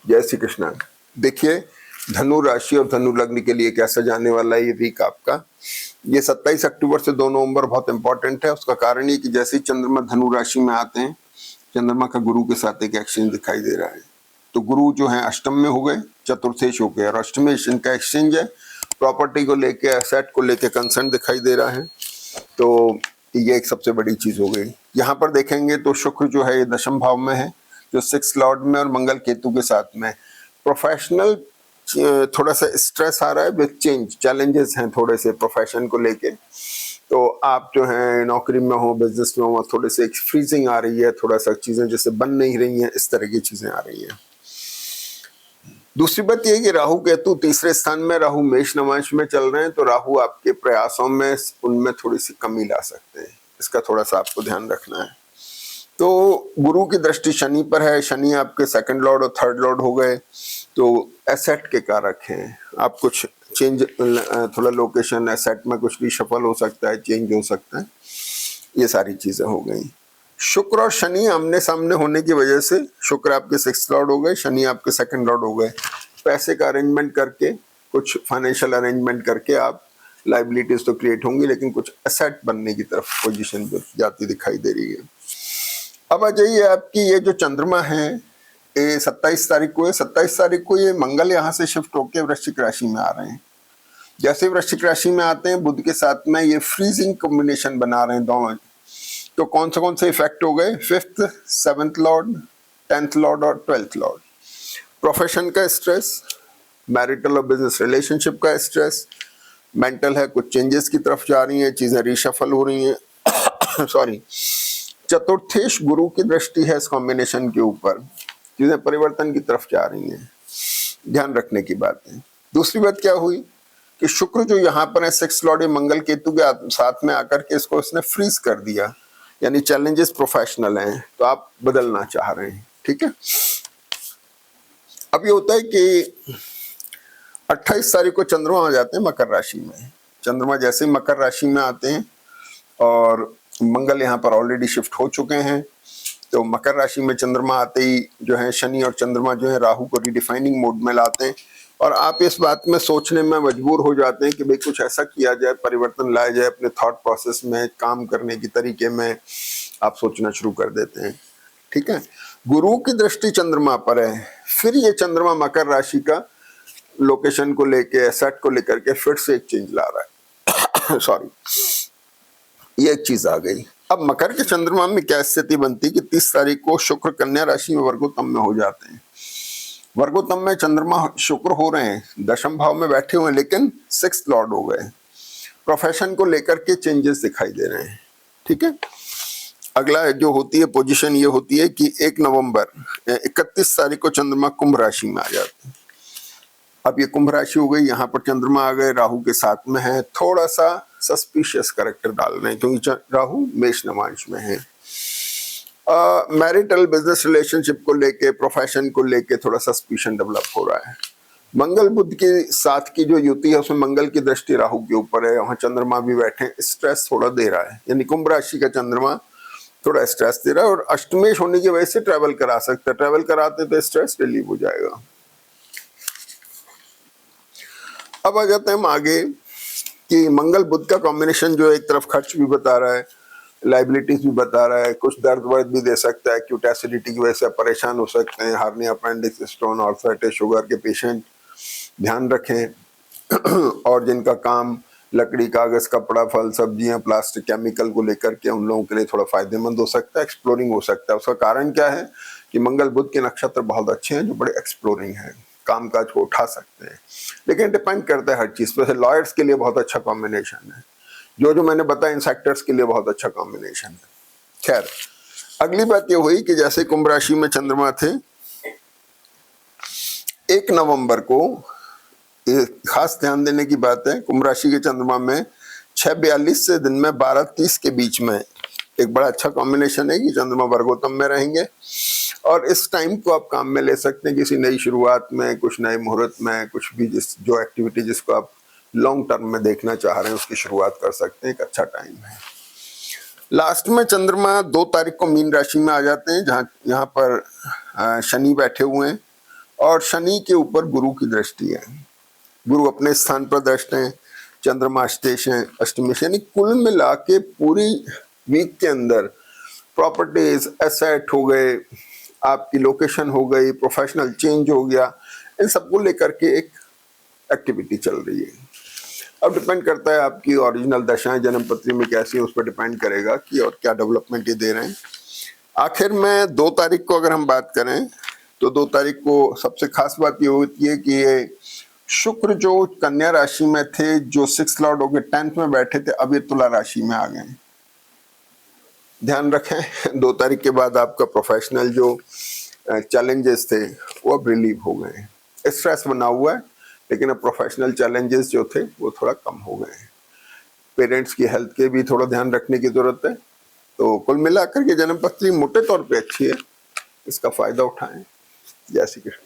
जय श्री कृष्णा। देखिए, धनु राशि और धनु लग्न के लिए कैसा जाने वाला है ये वीक आपका। ये 27 अक्टूबर से 2 नवंबर बहुत इंपॉर्टेंट है। उसका कारण ये कि जैसे ही चंद्रमा धनु राशि में आते हैं, चंद्रमा का गुरु के साथ एक एक्सचेंज दिखाई दे रहा है। तो गुरु जो है अष्टम में हो गए, चतुर्थेश हो गए, और अष्टमेश इनका एक्सचेंज है। प्रॉपर्टी को लेके, एसेट को लेके कंसर्न दिखाई दे रहा है। तो ये एक सबसे बड़ी चीज हो गई। यहाँ पर देखेंगे तो शुक्र जो है ये दशम भाव में है, जो 6 लॉर्ड में, और मंगल केतु के साथ में। प्रोफेशनल थोड़ा सा स्ट्रेस आ रहा है विद चेंज, चैलेंजेस हैं थोड़े से प्रोफेशन को लेके। तो आप जो है नौकरी में हो, बिजनेस में हो, थोड़े से एक फ्रीजिंग आ रही है, थोड़ा सा चीजें जैसे बन नहीं रही हैं, इस तरह की चीजें आ रही हैं। दूसरी बात यह कि राहु केतु तीसरे स्थान में, राहु मेष नवांश में चल रहे हैं, तो राहु आपके प्रयासों में उनमें थोड़ी सी कमी ला सकते हैं। इसका थोड़ा सा आपको ध्यान रखना है। तो गुरु की दृष्टि शनि पर है। शनि आपके 2nd लॉर्ड और 3rd लॉर्ड हो गए, तो एसेट के कारक हैं। आप कुछ चेंज, थोड़ा लोकेशन, एसेट में कुछ रिशफल हो सकता है, चेंज हो सकता है, ये सारी चीजें हो गई। शुक्र और शनि आमने सामने होने की वजह से शुक्र आपके 6th लॉर्ड हो गए, शनि आपके 2nd लॉर्ड हो गए। पैसे का अरेंजमेंट करके, कुछ फाइनेंशियल अरेंजमेंट करके आप लाइबिलिटीज तो क्रिएट होंगी, लेकिन कुछ एसेट बनने की तरफ पोजीशन जाती दिखाई दे रही है। अब आ जाइए, आपकी ये जो चंद्रमा है, ये 27 तारीख को है। 27 तारीख को ये मंगल यहाँ से शिफ्ट होकर वृश्चिक राशि में आ रहे हैं। जैसे वृश्चिक राशि में आते हैं, बुध के साथ में ये फ्रीजिंग कॉम्बिनेशन बना रहे हैं दोनों। तो कौन से इफेक्ट हो गए? 5th, 7th Lord, 10th Lord और 12th लॉर्ड। प्रोफेशन का स्ट्रेस, मैरिटल और बिजनेस रिलेशनशिप का स्ट्रेस, मेंटल है, कुछ चेंजेस की तरफ जा रही हैं, चीजें रिशफल हो रही हैं। सॉरी, चतुर्थेश गुरु की दृष्टि है इस कॉम्बिनेशन के ऊपर, चीजें परिवर्तन की तरफ जा रही हैं, ध्यान रखने की बात है। दूसरी बात क्या हुई कि शुक्र जो यहाँ पर है 6 लॉर्ड मंगल केतु के साथ में आकर के इसको इसने फ्रीज कर दिया, यानी चैलेंजेस प्रोफेशनल हैं, तो आप बदलना चाह रहे हैं। ठीक है। अब ये होता है कि 28 तारीख को चंद्रमा आ जाते हैं मकर राशि में। चंद्रमा जैसे ही मकर राशि में आते हैं, और मंगल यहाँ पर ऑलरेडी शिफ्ट हो चुके हैं, तो मकर राशि में चंद्रमा आते ही जो है शनि और चंद्रमा जो है राहु को रिडिफाइनिंग मोड में लाते हैं, और आप इस बात में सोचने में मजबूर हो जाते हैं कि भाई कुछ ऐसा किया जाए, परिवर्तन लाया जाए अपने थॉट प्रोसेस में, काम करने की तरीके में आप सोचना शुरू कर देते हैं। ठीक है। गुरु की दृष्टि चंद्रमा पर है, फिर ये चंद्रमा मकर राशि का लोकेशन को लेके, एसेट को लेकर के फिर से एक चेंज ला रहा है। सॉरी, ये एक चीज आ गई। अब मकर के चंद्रमा में क्या स्थिति बनती कि 30 तारीख को शुक्र कन्या राशि में वर्गोत्तम में हो जाते हैं। वर्गोत्तम में चंद्रमा शुक्र हो रहे हैं, दशम भाव में बैठे हुए हैं, लेकिन 6th लॉर्ड हो गए। प्रोफेशन को लेकर के चेंजेस दिखाई दे रहे हैं। ठीक है। अगला जो होती है पोजीशन ये होती है कि 1 नवंबर 31 तारीख को चंद्रमा कुंभ राशि में आ जाते हैं। अब ये कुंभ राशि हो गई, यहाँ पर चंद्रमा आ गए, राहु के साथ में है, थोड़ा सा सस्पिशियस कैरेक्टर डाल रहे हैं क्योंकि राहु मेष नवांश में है। मैरिटल बिजनेस रिलेशनशिप को लेके, प्रोफेशन को लेके थोड़ा सस्पिशन डेवलप हो रहा है। मंगल बुध के साथ की जो युति है उसमें मंगल की दृष्टि राहु के ऊपर है, वहां चंद्रमा भी बैठे, स्ट्रेस थोड़ा दे रहा है, यानी कुंभ राशि का चंद्रमा थोड़ा स्ट्रेस दे रहा है, और अष्टमेश होने की वजह से ट्रैवल करा सकता है। ट्रैवल कराते तो स्ट्रेस रिलीव हो जाएगा। अब आ जाते हैं हम आगे कि मंगल बुध का कॉम्बिनेशन जो एक तरफ खर्च भी बता रहा है, लाइबिलिटीज भी बता रहा है, कुछ दर्द वर्द भी दे सकता है, एक्यूट एसिडिटी की वजह से परेशान हो सकते हैं, hernia, appendix, stone, arthritis, sugar के पेशेंट ध्यान रखें। और जिनका काम लकड़ी, कागज, कपड़ा, फल, सब्जियां, प्लास्टिक, केमिकल को लेकर के, उन लोगों के लिए थोड़ा फायदेमंद हो सकता है, एक्सप्लोरिंग हो सकता है। उसका कारण क्या है कि मंगल बुध के नक्षत्र बहुत अच्छे हैं, जो बड़े एक्सप्लोरिंग हैं, कामकाज को उठा सकते हैं, लेकिन डिपेंड करता है हर चीज पर। लॉयर्स के लिए बहुत अच्छा कॉम्बिनेशन है, जो मैंने बताया इन सेक्टर्स के लिए बहुत अच्छा कॉम्बिनेशन है। खैर, अगली बात ये हुई कि जैसे कुंभ राशि में चंद्रमा थे, 1 नवंबर को, ये खास ध्यान देने की बात है, कुंभ राशि के चंद्रमा में 6:42 से दिन में 12:30 के बीच में एक बड़ा अच्छा कॉम्बिनेशन है कि चंद्रमा वर्गोत्तम में रहेंगे, और इस टाइम को आप काम में ले सकते हैं किसी नई शुरुआत में, कुछ नए मुहूर्त में, कुछ भी जो एक्टिविटी जिसको आप लॉन्ग टर्म में देखना चाह रहे हैं उसकी शुरुआत कर सकते हैं। एक अच्छा टाइम है। लास्ट में चंद्रमा 2 तारीख को मीन राशि में आ जाते हैं, जहाँ यहाँ पर शनि बैठे हुए हैं, और शनि के ऊपर गुरु की दृष्टि है, गुरु अपने स्थान पर दृष्ट हैं, चंद्रमा अष्टेश है, अष्टमेश, यानी कुल मिला के पूरी वीक के अंदर प्रॉपर्टीज, एसेट हो गए, आपकी लोकेशन हो गई, प्रोफेशनल चेंज हो गया, इन सबको लेकर के एक एक्टिविटी चल रही है। अब डिपेंड करता है आपकी ओरिजिनल दशाएं जन्म पत्री में कैसी है, उस पर डिपेंड करेगा कि और क्या डेवलपमेंट ये दे रहे हैं। आखिर में 2 तारीख को अगर हम बात करें तो 2 तारीख को सबसे खास बात ये होती है कि ये शुक्र जो कन्या राशि में थे, जो 6 लॉर्ड होके 10th में बैठे थे, अब ये तुला राशि में आ गए। ध्यान रखें 2 तारीख के बाद आपका प्रोफेशनल जो चैलेंजेस थे वो अब रिलीव हो गए। स्ट्रेस बना हुआ है लेकिन अब प्रोफेशनल चैलेंजेस जो थे वो थोड़ा कम हो गए हैं। पेरेंट्स की हेल्थ के भी थोड़ा ध्यान रखने की जरूरत है। तो कुल मिलाकर के जन्म पत्री मोटे तौर पे अच्छी है, इसका फायदा उठाएं। जय श्री कृष्ण।